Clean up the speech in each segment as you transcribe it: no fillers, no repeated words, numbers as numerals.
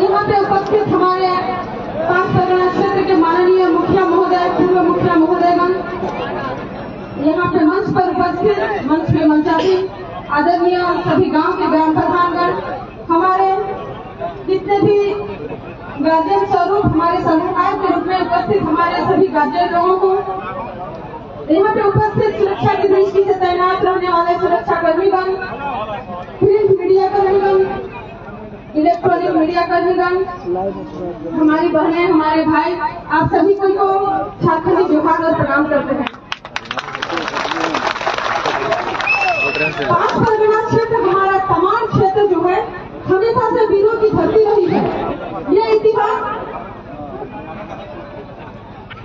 यहाँ पे उपस्थित हमारे 5 परगना क्षेत्र के माननीय मुखिया महोदय, पूर्व मुखिया महोदयगण, यहाँ पे मंच पर उपस्थित, मंच पे मंचाधीन आदरणीय सभी गांव के ग्राम प्रधानगण, हमारे जितने भी गार्जियन स्वरूप हमारे सलाहकार के रूप में उपस्थित हमारे सभी गार्जियन लोगों को, यहाँ पे उपस्थित सुरक्षा की दृष्टि से तैनात रहने वाले सुरक्षा कर्मीगण, प्रिंट मीडिया कर्मीगण, इलेक्ट्रॉनिक मीडिया कर्मीगण, हमारी बहनें, हमारे भाई, आप सभी को झारखंडी जोहार और प्रणाम करते हैं। 5 परगना क्षेत्र हमारा तमाम क्षेत्र जो है हमेशा से वीरों की धरती रही है। ये इतिहास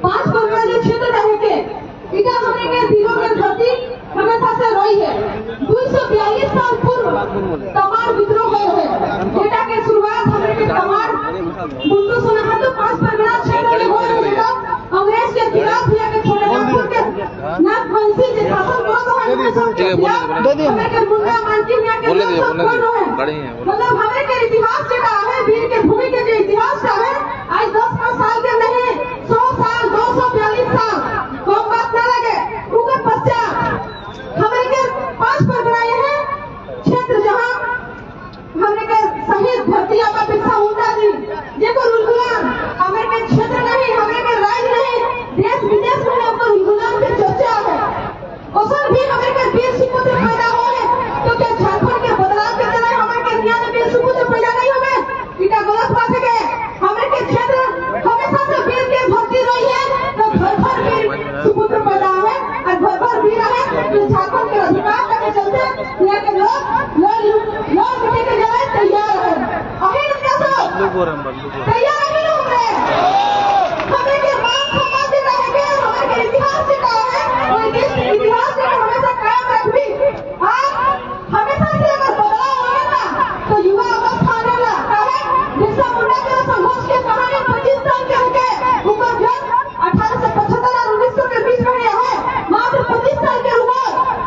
5 परगना जो क्षेत्र रहे के इधर हमें वीरों की धरती हमेशा से रही है। 242 साल पूर्व तमार विद्रोह हुए हैं। डेटा के शुरुआत हमें के तमार बुंदू सुना तो 5 परगना क्षेत्र में हो रहे थे। अंग्रेज के खिलाफ हुआ के छोटे नागपुर के नागवंशी के शासन मतलब हमारे के इतिहास के का है, वीर के भूमि के जो इतिहास का है, आज 10 साल के नहीं 100 साल 242 साल कम बात न लगे। उनके पश्चात हमारे के 5 परगना है क्षेत्र जहाँ हमारे के शहीद धरती आपा बिरसा मुंडा जी जेको गुलाम हमारे के क्षेत्र नहीं, हमारे के राज्य नहीं, देश विदेश में हमको गुलाम की चर्चा है। औसत भी हमारे के वीर सुपुत्र पैदा हुए तो क्या झारखंड के बदलाव के तरह हमारे के दुनिया में वीर सुपुत्र पैदा नहीं होंगे? इतना गलत बात है। हमारे के क्षेत्र हमेशा से वीर की धरती रही है, तो घर घर वीर सुपुत्र पैदा हुए और घर घर वीर है। तो झारखंड के अधिकार करने चलते यहाँ के लोग मिट्टी के जगह तैयार है। तैयार नहीं लोग हमें के मान सम्मान से रहेंगे, हमारे के इतिहास से कहा है और इतिहास से हमेशा कायम रखी। हमेशा से अगर बदलाव आएगा तो युवा अवस्था आनेगा बिरसा मुंडा के संघर्ष के कहानी 25 साल के होंगे। उनका जन्म 1875 और 1900 के बीच में है, मात्र 25 साल के उम्र।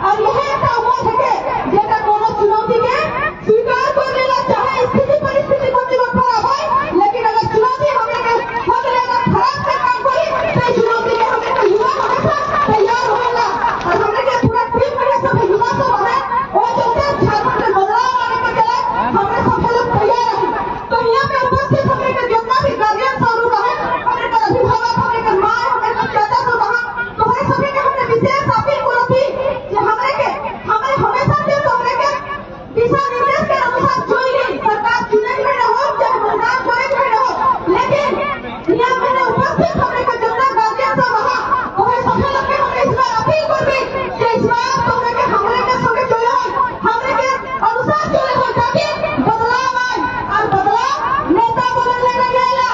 और यह एक उम्र है जेका कोनो चुनौती के स्वीकार कर लेना चाहे, स्थिति परिस्थिति को खराब है, लेकिन अगर चुनौती हमें हक लेगा खराब से काम करी तो चुनौती में हमें युवा हमेशा तैयार होगा। और हमें के पूरा टीम में सब युवा सब है और चलते झारखंड में बदलाव आने के लिए हमें सब लोग तैयार है। तो यहाँ पे उपस्थित हमें के जितना भी गार्जियन स्वरूप है, हमें के अभिभावक, हमें के माँ, हमें के चाचा सब वहाँ तो हमें सभी के हमने विशेष अपील करो थी कि हमें हमेशा से तो हमें के दिशा निर्देश के अनुसार चलिए। सरकार चुने में न हो चाहे सरकार चुने में न हो, लेकिन यहाँ मैंने उपस्थित हमें के जितना गार्जियन सब वहाँ वही सभी लोग के हमने इस बार अपील कर दी कि इस बार तो हमें के संगे चले हमें के अनुसार चले हो ताकि बदलाव आए। और बदलाव नेता बदलने का जाएगा,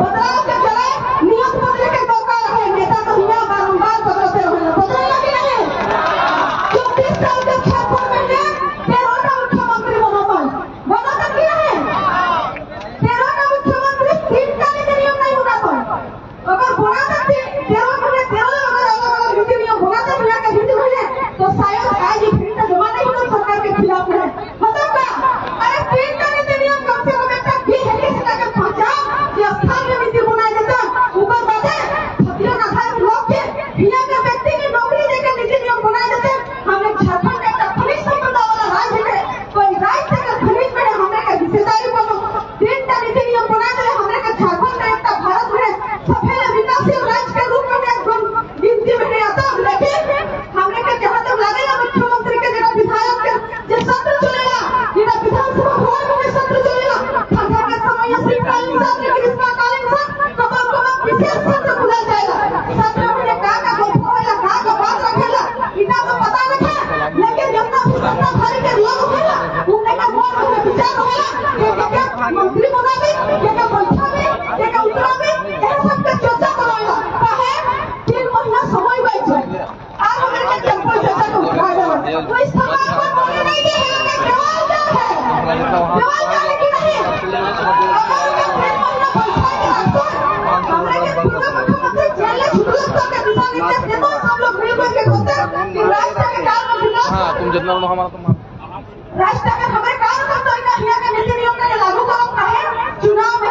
बदलाव के जगह नियत बदलने के दरकार है। नेता तो यहाँ बारंबार बदलते रहे, बदलेगा कि नहीं? 24 साल के 56 महीने 13 मुख्यमंत्री बना कर किया है। 13 मुख्यमंत्री 3 का नीति नियम नहीं होना था। अगर बना करते 13 महीने 13 अगर नीति नियम होना था यहाँ के नीति महीने तो शायद आज ये फिर जमा नहीं होता सरकार के खिलाफ है। मतलब क्या? अरे 3 का नीति नियम कम से कम तक भी है कि इसका के पहुंचा कि स्थानीय नीति बनाया जाता। ऊपर बातें छतियों का घर लोग के यहाँ के व्यक्ति की नौकरी देकर नीति नियम बनाए जाते। हमें झारखंड का खनिज संपदा वाला राज्य है, कोई राज्य का खनिज में हमें का हिस्सेदारी बनो। 3 का नीति नियम बनाए जाए हमें का झारखंड का एक भारत में सफल विकासशील राज्य के रूप में गिनती में नहीं आता। लेकिन हमें के जहाँ तक लगेगा मुख्यमंत्री के जगह विधायक के जो सत्र चलेगा, जिला विधानसभा भवन में सत्र चलेगा, ठंडा के समय शीतकालीन सत्र, लेकिन ग्रीष्मकालीन सत्र कब विशेष सत्र बुलाया जाएगा। सत्र में का होगा का बात रखेगा इतना तो पता नहीं है, लेकिन जितना भी सत्ता धारी के लोग होगा उनके का मन में विचार होगा कि मंत्री बना भी, कि बैठा भी, कि उतरा भी, यह सब का चर्चा कराएगा। कहे 3 महीना समय बैठे और हमें के चंपल चर्चा को उठा देगा। तो इस समाज को बोलने नहीं देगा कि जवाब है कि नहीं? अगर 3 महीना बैठा के हमें के पूरा मुख्यमंत्री जेल छुट्टी के दिशा निर्देश दे दो। सब लोग मिलकर के होते कि राष्ट्र के काल में विकास तुम जितना हमारा राष्ट्र में हमें काम करते हैं। यहाँ के नीति नियम का लागू करो। कहे चुनाव में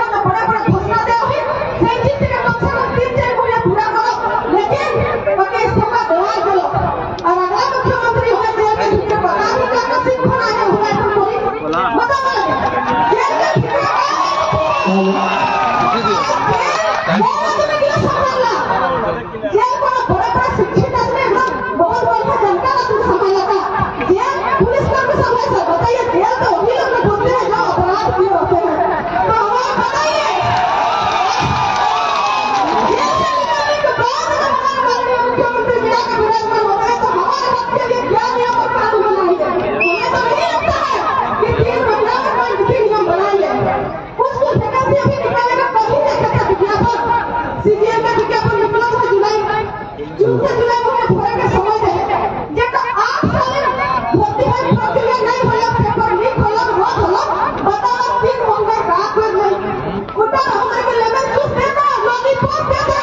उल्टा हमारे को लेमन जूस देता, लॉलीपॉप देता,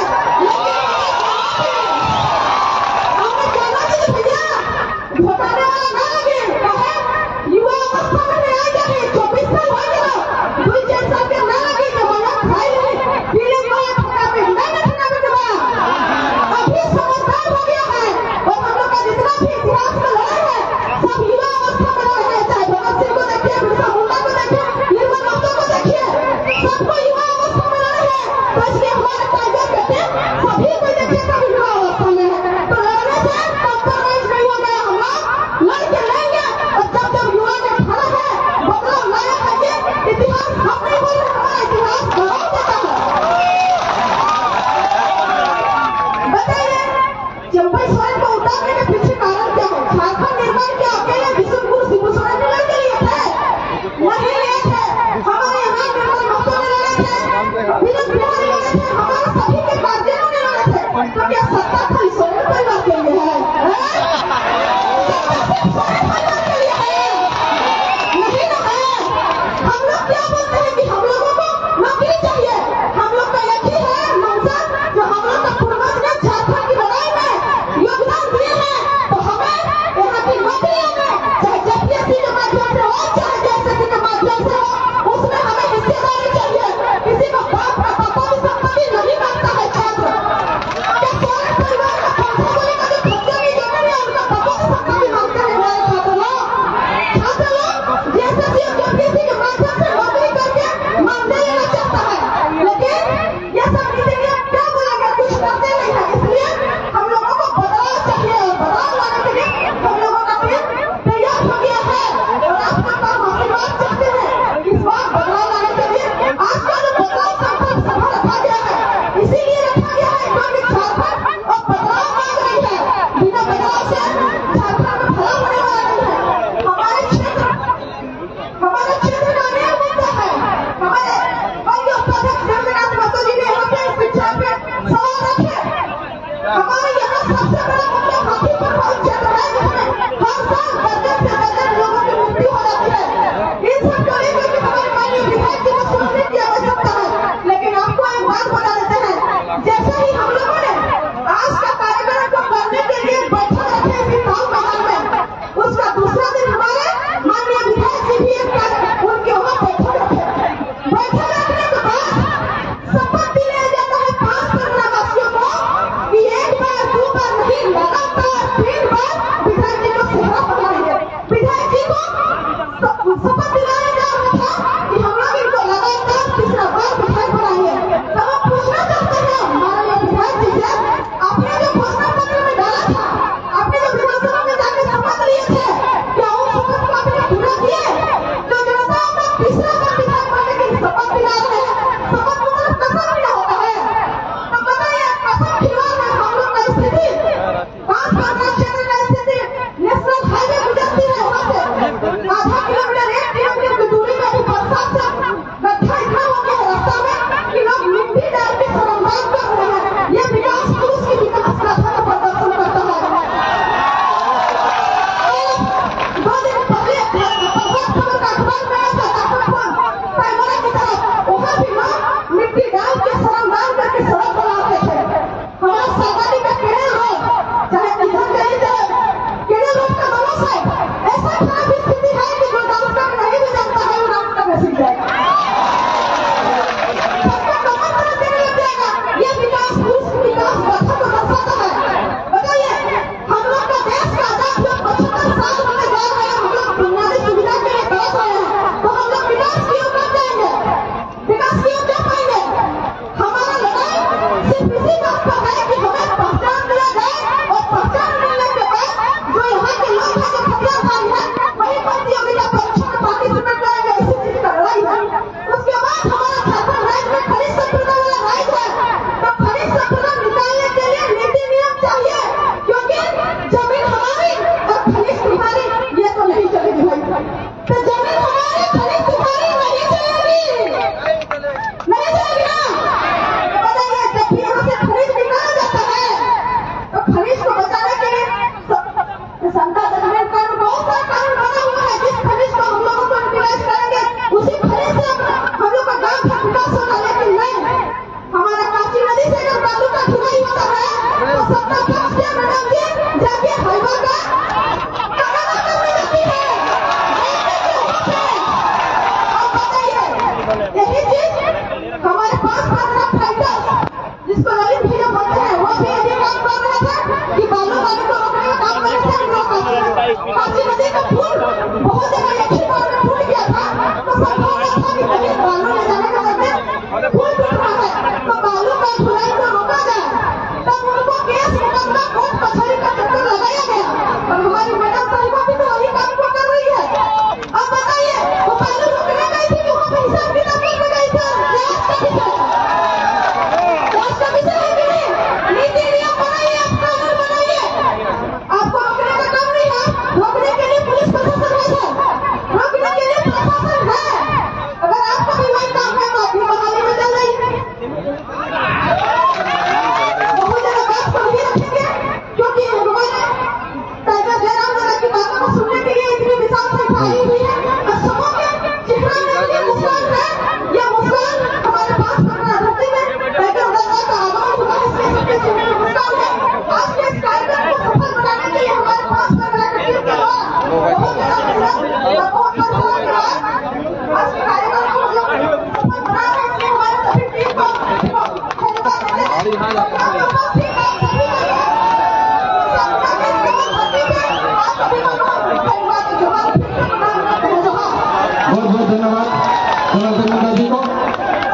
हमें कहना चाहिए भैया घोटाले वाला ना लगे। कहे युवा अवस्था में नहीं आ जाए, 24 साल हो गया, 2-4 साल के ना लगे कि हमारा भाई पीले वाला ठंडा पे नहीं ठंडा पे दबा। अभी समझदार हो गया है और हम लोग का जितना भी इतिहास में लड़ा है सब युवा अवस्था में लड़ा है। चाहे भगत सिंह को देखिए, बिरसा मुंडा को देखिए, निर्मल महतो को देखिए, सबको युवा अवस्था में लड़ा है। तो इसलिए हमारे टाइगर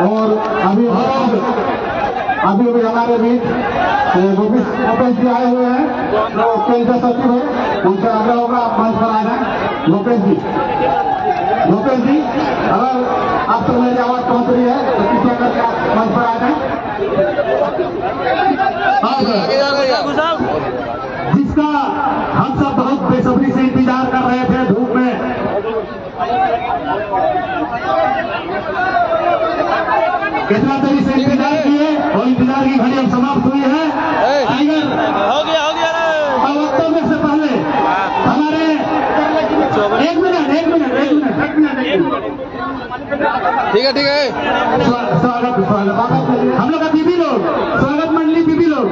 और अभी हमारे बीच गोपेश जी आए हुए हैं, जो केंद्रीय सचिव है, उनसे आग्रह होगा आप मंच पर आ जाए। गोपेश जी, अगर आप तक मेरी आवाज पहुंच रही है तो कृपया करके आप मंच पर आ जाए। जिसका हम सब बहुत बेसब्री से इंतजार कर रहे थे धूप में, कितना देरी से इंतजार किए और इंतजार की घड़ी अब समाप्त हुई है। टाइगर हो गया वक्तव्य से पहले हमारे एक मिनट ठीक है स्वागत हम लोग का बीबी लोग, स्वागत मंडली बीबी लोग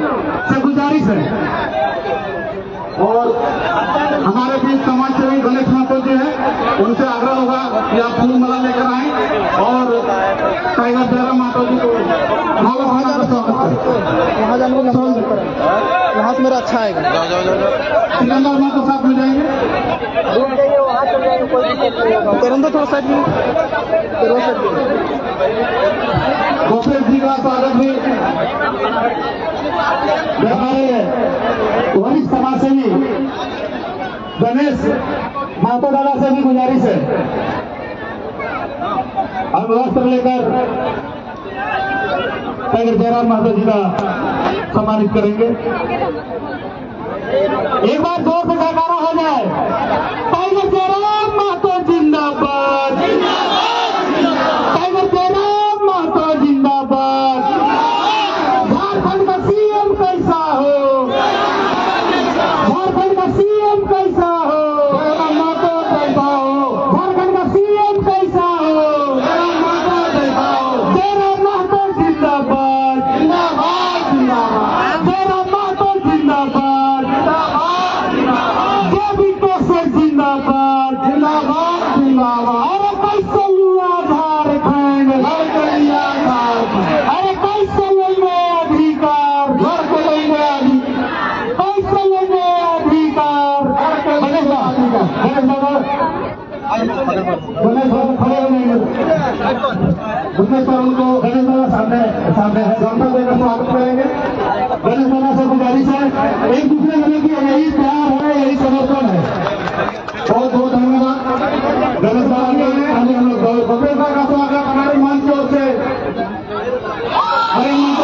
से गुजारिश है। और हमारे बीच समाज सेवी गणेश महतो जी है, उनसे आग्रह होगा कि आप फूल माला लेकर आए और टाइगर जयराम महतो जी को वहाँ जाने को वहाँ से मेरा अच्छा आएगा। सिकंदर महतो साथ में जाएंगे, थोड़ा साइड में। गोपेश जी का स्वागत भी हमारे वरिष्ठ समाज सेवी गणेश महतो दादा से भी गुजारिश है, हम वस्त्र लेकर टाइगर जयराम महतो जी का सम्मानित करेंगे। एक बार जोर से जयकारा हो जाए, टाइगर जयराम महतो जिंदाबाद, टाइगर जयराम महतो जिंदाबाद। झारखंड का सीएम कैसा हो, झारखंड का सीएम कैसा हो, महतो कैसा हो, झारखंड का सीएम कैसा हो, जयराम महतो जिंदाबाद, जयराम महतो जिंदाबाद, केशवर जिंदाबाद, अरे कैसे हुआ झारखंड, अरे कैसे लेंगे अधिकार, कैसे लेंगे अधिकार। गणेश बाबा खड़े हो जाएंगे, गणेश बाबा उनको गणेश बाबा सामने है, जनता देकर स्वागत करेंगे। गणेश बाबा से गुजारिश है, एक दूसरे गले की यही प्यार है, यही समर्पण है। बहुत बहुत धन्यवाद गणेश बाबा के लिए। हम लोग गोपेश बाबा का स्वागत हमारे मंच की ओर से हरे मंच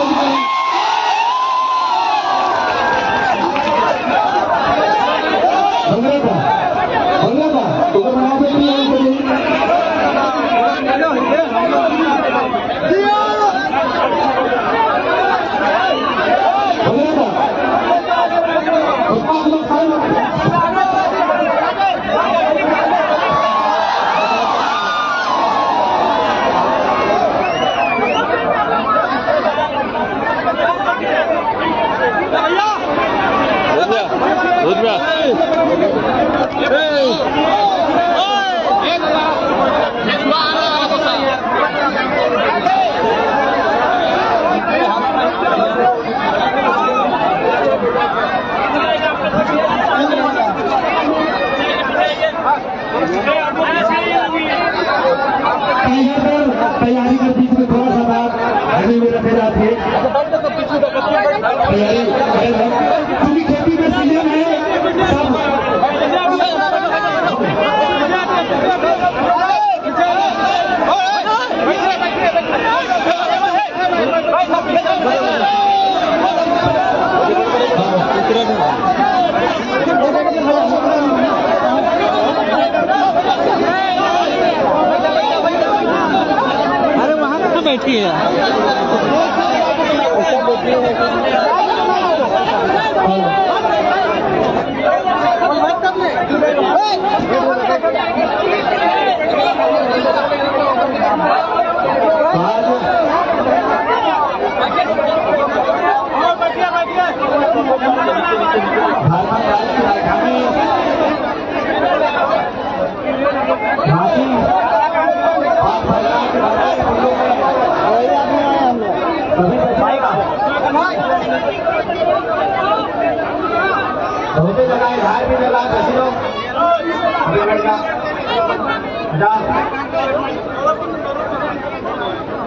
तैयारी के बीच में थोड़ा सा बात आगे में रखे जाती है। तैयारी क्योंकि खेती में सीजन है, अरे वहाँ तो बैठी है। होते लगाए धार भी लगा दस लोग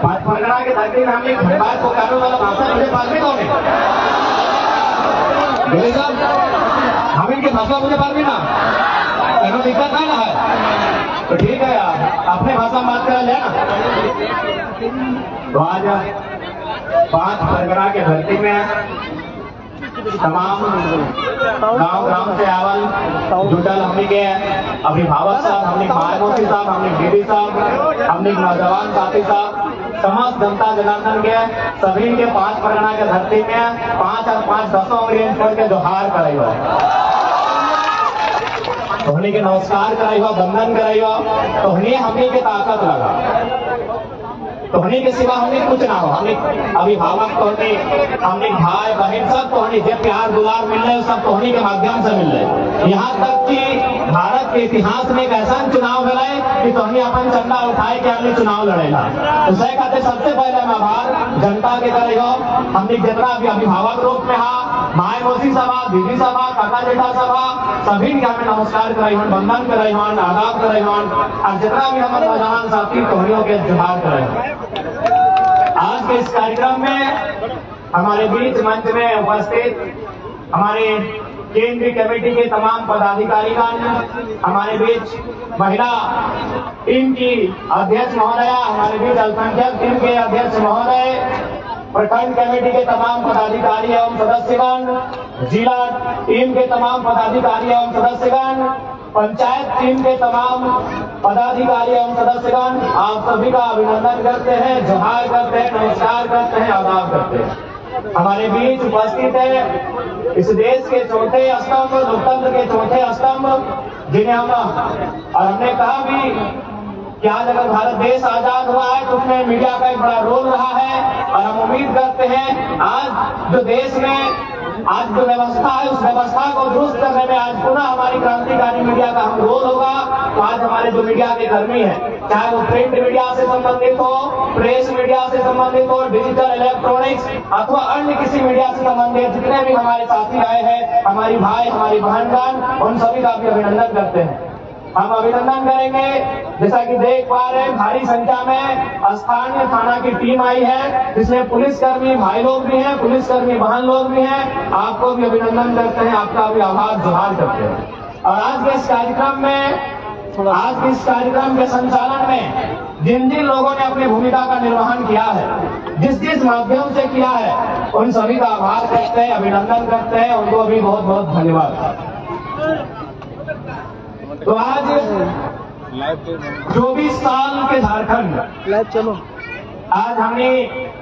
पाँच परगना की धरती में हमने धनबाद को करने वाला भाषा मुझे पार भी होने हम इनकी भाषा मुझे पार भी ना कहना दिक्कत ना है तो ठीक है यार अपने भाषा में बात कर ले ना। तो आज 5 परगना के धरती में तमाम गांव से आवल जुटल हमने के अभिभावक साहब, हमने मायामोती साहब, हमने दीदी साहब, हमने नौजवान साथी साहब, समस्त जनता जनार्दन के सभी के 5 परगना के धरती में 5 और 5 10 अंग्रेज छोड़ के जोहार कराई हो, तोहनी के नमस्कार कराई हो, बंधन कराई हो, तोहनी हमनी के ताकत लगा, तोहनी के सिवा हमने कुछ ना हो। हमने अभिभावक तोहनी, हमने भाई बहन सब तोहनी जो प्यार दुलार मिल रहे सब तोहनी के माध्यम से मिल रहे। यहाँ तक कि भारत के इतिहास में एक ऐसा चुनाव मिला है कि तोहनी अपन चंदा उठाए के हमने चुनाव लड़ेगा। उसे कहते सबसे पहले मैं आभार जनता के करे हो, हमने जितना भी अभिभावक रूप में हा, मायामोती सभा, दीदी सभा, काका जेठा सभा, सभी के हमें नमस्कार कराई हो, बंधन कराई हो, आदाब कराई हो, और जितना भी हमारे नौजवान साथी तोहनियों के जोहार करे। आज के इस कार्यक्रम में हमारे बीच मंच में उपस्थित हमारे केंद्रीय कमेटी के तमाम पदाधिकारीगण, हमारे बीच महिला टीम की अध्यक्ष महोदया, हमारे बीच अल्पसंख्यक टीम के अध्यक्ष महोदय, प्रखंड कमेटी के तमाम पदाधिकारी एवं सदस्यगण, जिला टीम के तमाम पदाधिकारी एवं सदस्यगण, पंचायत टीम के तमाम पदाधिकारी एवं सदस्यगण, आप सभी का अभिनंदन करते हैं, जोहार करते हैं, नमस्कार करते हैं, आदाब करते हैं। हमारे बीच उपस्थित है इस देश के चौथे स्तंभ, लोकतंत्र के चौथे स्तंभ, जिन्हें हमने कहा भी कि आज अगर भारत देश आजाद हुआ है तो उसमें मीडिया का एक बड़ा रोल रहा है, और हम उम्मीद करते हैं आज जो देश में आज जो व्यवस्था है उस व्यवस्था को दुरुस्त करने में आज पुनः हमारी क्रांतिकारी मीडिया का हम रोल होगा। तो आज हमारे जो मीडिया के कर्मी हैं, चाहे वो प्रिंट मीडिया से संबंधित हो, प्रेस मीडिया से संबंधित हो, डिजिटल इलेक्ट्रॉनिक्स अथवा अन्य किसी मीडिया से संबंधित जितने भी हमारे साथी आए हैं, हमारी भाई, हमारी बहनगण, उन सभी का भी अभिनंदन करते हैं। हम अभिनंदन करेंगे, जैसा कि देख पा रहे हैं भारी संख्या में स्थानीय थाना की टीम आई है, जिसमें पुलिसकर्मी भाई लोग भी हैं, पुलिसकर्मी बहन लोग भी हैं। आपको भी अभिनंदन करते हैं, आपका भी आभार जोहार करते हैं। और आज के इस कार्यक्रम के संचालन में जिन जिन लोगों ने अपनी भूमिका का निर्वहन किया है, जिस जिस माध्यम से किया है, उन सभी का आभार करते हैं, अभिनंदन करते हैं, उनको भी बहुत बहुत धन्यवाद। तो आज 24 साल के झारखंड, चलो आज हमने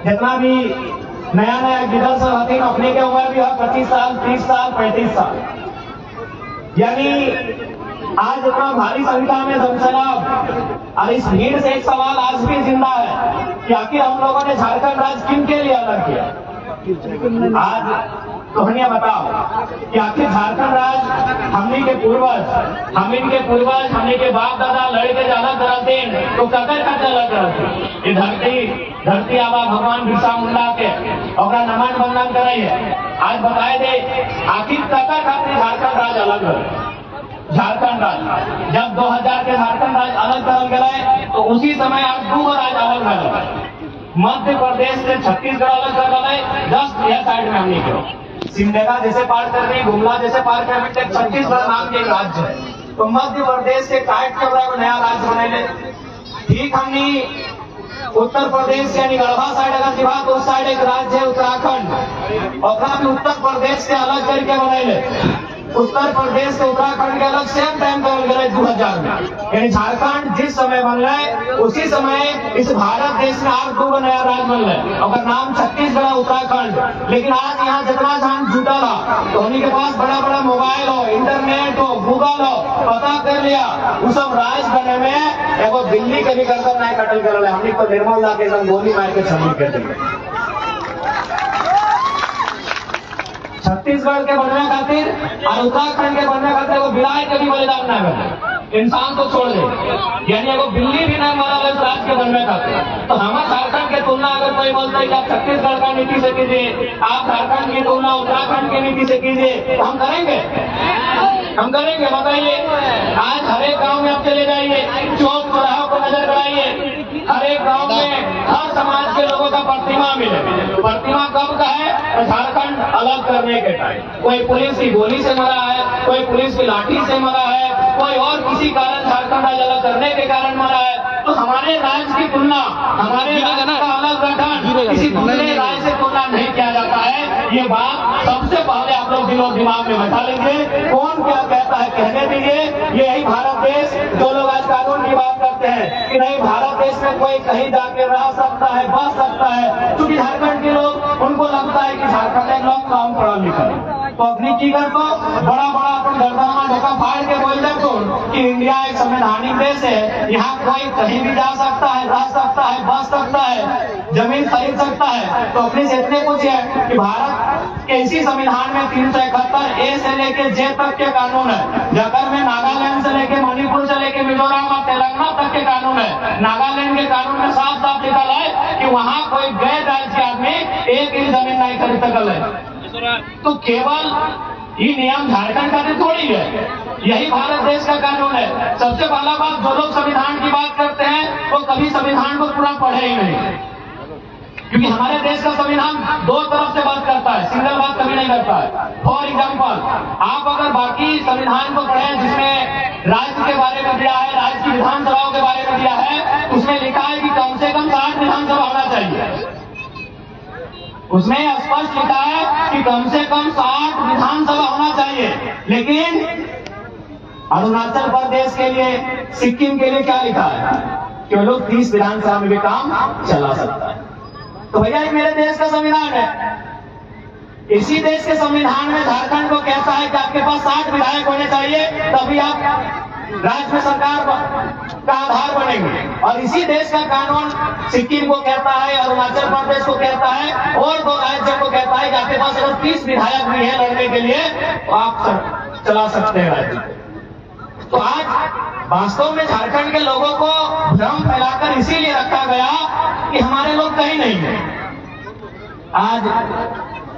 जितना भी नया नया गिदर सब होते अपने के उम्र भी है 25 साल, 30 साल, 35 साल, यानी आज इतना भारी संख्या में जनसैलाब, और इस भीड़ से एक सवाल आज भी जिंदा है कि आखिर हम लोगों ने झारखंड राज्य किन के लिए अलग किया। आज तोहनिया बताओ कि आखिर झारखंड राज्य हमने के पूर्वज, हमने के बाप दादा लड़के ज्यादा करते तो कतर अलग करते। ये धरती आबा भगवान बिरसा मुंडा के और नमन बंधन करे है। आज बताए दे आखिर कतर खातिर झारखंड राज्य अलग है। झारखंड राज्य जब 2000 के झारखंड राज्य अलग करल गए तो उसी समय आज 2 राज्य अलग है। मध्य प्रदेश से छत्तीसगढ़ अलग कर रहा है, जस्ट यह साइड में हमने क्यों सिमडेगा जैसे पार कर रही, गुमला जैसे पार कर रही, छत्तीसगढ़ नाम के एक राज्य है। तो मध्य प्रदेश के काट के बड़ा नया राज्य बने। ठीक हमने उत्तर प्रदेश यानी गढ़वा साइड अगर दिखा तो उस साइड एक राज्य है उत्तराखंड, और उत्तर प्रदेश से अलग करके बने। उत्तर प्रदेश से उत्तराखंड के अलग सेम टाइम पर बन गए 2000 में। यानी झारखंड जिस समय बन रहे उसी समय इस भारत देश में और 2 नया राज्य बन रहे, और नाम छत्तीसगढ़ उत्तराखंड। लेकिन आज यहाँ जितना जहां जुटल हो तो उन्हीं के पास बड़ा बड़ा मोबाइल हो, इंटरनेट हो, गूगल हो, पता कर लिया वो सब राज्य बने में एगो दिल्ली के भी गर्दन नहीं कटल कर रहे। हमने तो निर्मल ला के गोली मार के छबील कर दी। छत्तीसगढ़ के बनने खातिर और उत्तराखंड के बनने खातिर वो बिलाय के भी बलिदान न करे, इंसान को छोड़ दे, यानी वो बिल्ली भी नहीं मरा इस राज्य के बनने खातिर। तो हमारे झारखंड की तुलना अगर कोई बोलता है कि आप छत्तीसगढ़ का नीति से कीजिए, आप झारखंड की तुलना उत्तराखंड की नीति से कीजिए, तो हम करेंगे? हम करेंगे, बताइए। आज हर एक गांव में आप चले जाइए, चौक चौराहों को नजर कराइए, हर एक गांव में हर समाज के लोगों का प्रतिमा मिले। प्रतिमा कब का है? झारखंड अलग करने के टाइम। कोई पुलिस की गोली से मरा है, कोई पुलिस की लाठी से मरा है, कोई और किसी कारण झारखंड आज अलग करने के कारण मरा है। तो हमारे राज्य की तुलना, हमारे राज्य का अलग गठन किसी दूसरे राज्य से तुलना नहीं किया जाता है। ये बात सबसे पहले आप लोग दिमाग में बैठा लेंगे। कौन क्या कहता है कहने दीजिए। यही भारत देश, जो लोग आज कानून की बात करते हैं कि नहीं भारत देश में कोई कहीं जाके रह सकता है, बस सकता है, क्योंकि झारखंड के लोग, उनको लगता है कि झारखंड एक लोग काम पढ़ा लिखा है, तो अपनी की कर तो बड़ा बड़ा अपन गर्दनमा ढोका फाड़ के बोल दे तो कि इंडिया एक संवैधानिक देश है, यहाँ कोई कहीं भी जा सकता है, रह सकता है, बस सकता है, जमीन खरीद सकता है। तो अपने से इतने कुछ है कि भारत के इसी संविधान में 371 ए से लेके जे तक के कानून है। जाकर में नागालैंड से लेके मणिपुर से लेके मिजोरम और तेलंगाना तक के कानून है। नागालैंड के कानून में साफ साफ लिखा है कि वहाँ कोई गैर राज्य के आदमी एक इंच जमीन नहीं खरीद सकल है। तो केवल ये नियम झारखंड का नहीं थोड़ी है, यही भारत देश का कानून है। सबसे पहला बात, जो लोग संविधान की बात करते हैं वो कभी संविधान को पूरा पढ़े ही नहीं, क्योंकि हमारे देश का संविधान दो तरफ से बात करता है, सिंगल बात कभी नहीं करता है। फॉर एग्जाम्पल, आप अगर बाकी संविधान को पढ़ें जिसमें राज्य के बारे में दिया है, राज्य की विधानसभाओं के बारे में दिया है, उसमें लिखा है कि कम से कम 60 विधानसभा होना चाहिए। उसमें स्पष्ट लिखा है कि कम से कम 60 विधानसभा होना चाहिए। लेकिन अरुणाचल प्रदेश के लिए, सिक्किम के लिए क्या लिखा है कि वो लोग 30 विधानसभा में भी काम चला सकता है। तो भैया ये मेरे देश का संविधान है। इसी देश के संविधान में झारखंड को कहता है कि आपके पास 60 विधायक होने चाहिए, तभी आप राज्य में सरकार का आधार बनेंगे। और इसी देश का कानून सिक्किम को कहता है, अरुणाचल प्रदेश को कहता है, और 2 राज्यों को कहता है कि आपके पास अगर 30 विधायक भी है लड़ने के लिए तो आप चला सकते हैं राज्य। तो आज वास्तव में झारखंड के लोगों को भ्रम फैलाकर इसीलिए रखा गया कि हमारे लोग कहीं नहीं है। आज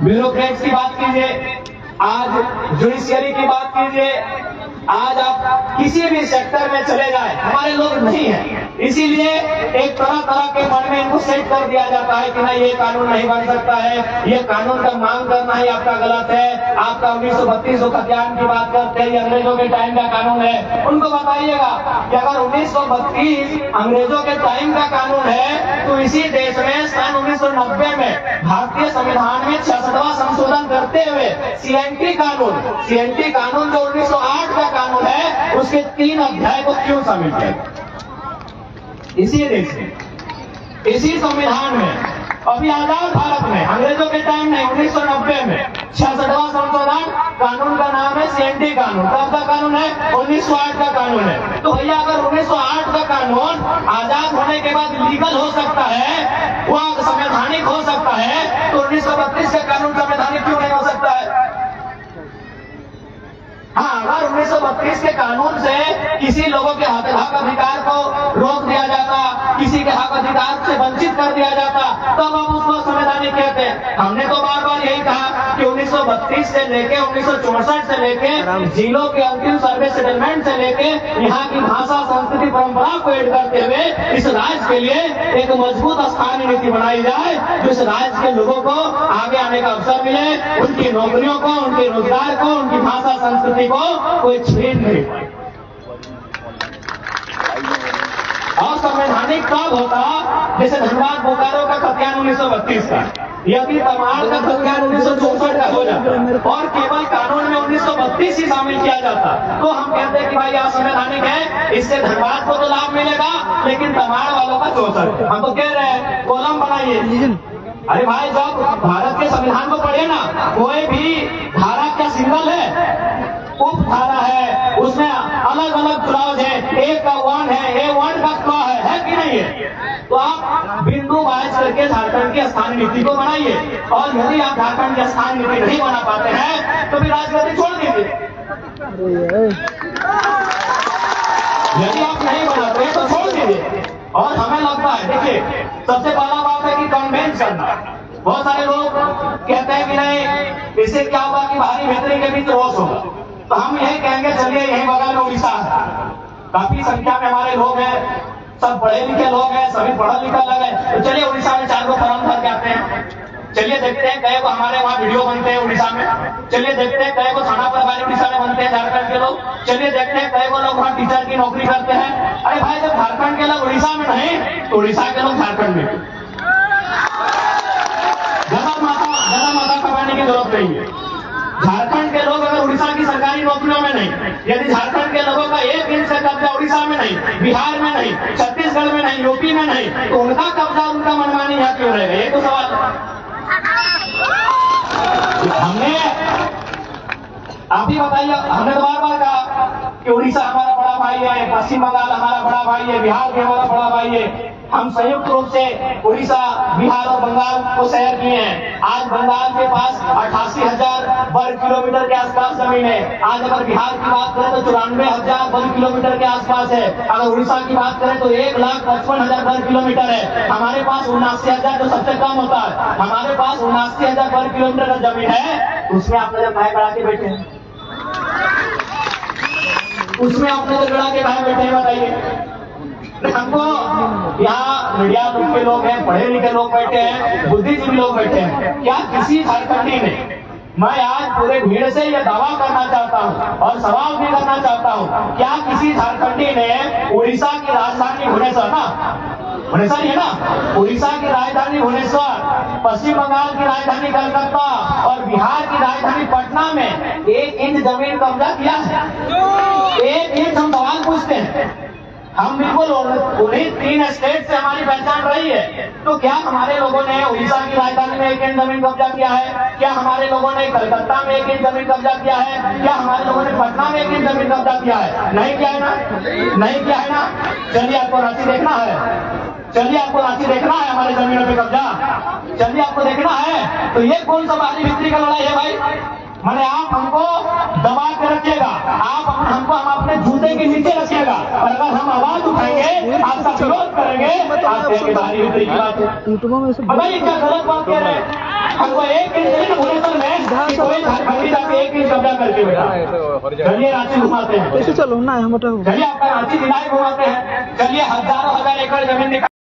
ब्यूरोक्रेट्स की बात कीजिए, आज जुडिशियरी की बात कीजिए, आज आप किसी भी सेक्टर में चले जाए हमारे लोग नहीं है। इसीलिए एक तरह तरह के मन में इनको सेट कर दिया जाता है कि नहीं ये कानून नहीं बन सकता है, ये कानून का मांग करना ही आपका गलत है। आपका 1932 खतियान की बात करते हैं, अंग्रेजों के टाइम का कानून है। उनको बताइएगा कि अगर 1932 अंग्रेजों के टाइम का कानून है तो इसी देश में सन 1990 में भारतीय संविधान में 66वां संशोधन करते हुए सीएनटी कानून जो 1908 का कानून है उसके 3 अध्याय को क्यों शामिल किया? इसी देश में, इसी संविधान में, अभी आजाद भारत में, अंग्रेजों के टाइम नहीं, 1990 में 66वां संशोधन, कानून का नाम है सीएनटी कानून। कब का कानून है? 1908 का कानून है। तो भैया अगर 1908 का कानून आजाद होने के बाद लीगल हो सकता है, वह संवैधानिक हो सकता है, तो 1932 का कानून संवैधानिक क्यों नहीं हो सकता है? हाँ, अगर 1932 के कानून से किसी लोगों के हक अधिकार को रोक दिया जाता, किसी के हक अधिकार से वंचित कर दिया जाता, तब हम उसको संवैधानिक कहते हैं। हमने तो बार बार यही कहा कि 1932 से लेके 1964 से लेके जिलों के अंतिम सर्वे सेटलमेंट से लेके यहाँ की भाषा, संस्कृति, परंपरा को ऐड करते हुए इस राज्य के लिए एक मजबूत स्थानीय नीति बनाई जाए, जो इस राज्य के लोगों को आगे आने का अवसर मिले, उनकी नौकरियों को, उनके रोजगार को, उनकी भाषा, संस्कृति को कोई छीन नहीं पाए। और संवैधानिक कब होता? जैसे धनबाद बोकारो का खतियान 1932 का, यदि तमाड़ का खतियान 1964 का हो जाता और केवल कानून में 1932 ही शामिल किया जाता, तो हम कहते हैं कि भाई यह संवैधानिक है, इससे धनबाद को तो लाभ मिलेगा, लेकिन तमाड़ वालों का 64। हम तो कह रहे हैं कॉलम बनाइए। अरे भाई, जब भारत के संविधान को पढ़े ना, कोई भी धारा क्या सिंगल है? उप धारा है, उसमें अलग अलग क्लॉज है, ए का 1 है, A1 का क्लॉज है कि नहीं है? तो आप बिंदु वाइज करके झारखंड की स्थानीय नीति को बनाइए, और यदि आप झारखंड की स्थानीय नीति नहीं बना पाते हैं तो फिर राजनीति छोड़ दीजिए। यदि आप नहीं बनाते तो छोड़ दीजिए। और हमें लगता है, देखिए, सबसे पहला बात है कि कन्वेंस करना। बहुत सारे लोग कहते हैं कि नहीं, इससे क्या होगा कि भारी भीतरी के बीच रोष होगा। तो हम यही कहेंगे चलिए यही बगल में उड़ीसा है, काफी संख्या में हमारे लोग हैं, सब पढ़े लिखे लोग हैं, सभी पढ़ा लिखा लोग हैं, तो चलिए उड़ीसा में 4 फॉर्म भर के आते हैं। चलिए देखते हैं कई को हमारे वहाँ वीडियो बनते हैं उड़ीसा में, चलिए देखते हैं कई को थाना प्रभारी उड़ीसा में बनते हैं झारखंड के लोग, चलिए देखते हैं कई को लोग वहाँ टीचर की नौकरी करते हैं। अरे भाई जब झारखंड के लोग उड़ीसा में नहीं तो उड़ीसा के लोग झारखंड में, ज्यादा माथा खपाने की जरूरत नहीं है। झारखंड के लोग अगर उड़ीसा की सरकारी नौकरियों में नहीं, यदि झारखंड के लोगों का 1 इंच से कब्जा उड़ीसा में नहीं, बिहार में नहीं, छत्तीसगढ़ में नहीं, यूपी में नहीं, तो उनका कब्जा उनका मनमानी यहाँ क्यों रहेगा? ये तो सवाल हमने आप ही बताइए। हमने तो बार कहा कि उड़ीसा हमारा बड़ा भाई है, पश्चिम बंगाल हमारा बड़ा भाई है, बिहार भी हमारा बड़ा भाई है। हम संयुक्त रूप से उड़ीसा, बिहार और बंगाल को शेयर किए हैं। आज बंगाल के पास 88,000 वर्ग किलोमीटर के आसपास जमीन है। आज अगर बिहार की बात करें तो 94,000 वर्ग किलोमीटर के आसपास है। अगर उड़ीसा की बात करें तो 1,55,000 वर्ग किलोमीटर है। हमारे पास 79,000 जो सबसे कम होता है, हमारे पास 79,000 वर्ग किलोमीटर का जमीन है। उसमें आप नजर काहे बढ़ा के बैठे हैं? उसमें आप नजर बढ़ा के काहे बैठे हैं बताइए? हमको यहाँ मीडिया लोग के लोग हैं, पढ़े लिखे लोग बैठे हैं, बुद्धिजीवी लोग बैठे हैं, क्या किसी झारखंडी ने, मैं आज पूरे भीड़ से यह दावा करना चाहता हूँ और सवाल भी करना चाहता हूँ, क्या किसी झारखंडी ने उड़ीसा की राजधानी भुवनेश्वर भुवनेश्वर है ना, उड़ीसा की राजधानी भुवनेश्वर, पश्चिम बंगाल की राजधानी कलकत्ता और बिहार की राजधानी पटना में 1 इंच जमीन कब्जा किया है? 1 इंच हम सवाल पूछते हैं। हम बिल्कुल उन्हीं 3 स्टेट से हमारी पहचान रही है, तो क्या हमारे लोगों ने उड़ीसा की राजधानी में 1 इंच जमीन कब्जा किया है? क्या हमारे लोगों ने कलकत्ता में 1 इंच जमीन कब्जा किया है? क्या हमारे लोगों ने पटना में 1 इंच जमीन कब्जा किया है? नहीं किया है ना, नहीं किया है ना। चलिए आपको रांची देखना है, चलिए आपको रांची देखना है हमारे जमीनों पे कब्जा, चलिए आपको देखना है। तो ये कौन सा बाजी बिक्री का लड़ाई है भाई? मैंने आप हमको दबा के रखिएगा, आप हमको हम अपने जूते के नीचे रखिएगा, और अगर हम आवाज उठाएंगे, आपका विरोध करेंगे, आप कहेंगे बारी बिक्री की बात है। बताइए क्या गलत बात कह रहे हैं? हमको 1 इंच जमीन भुवनेश्वर में कोई झारखंडी जाके 1 इंच कब्जा करके बैठा। चलिए रांची घुमाते हैं, चलो ना हम चलिए आपका रांची जिला घुमाते हैं, चलिए हजारों हजार एकड़ जमीन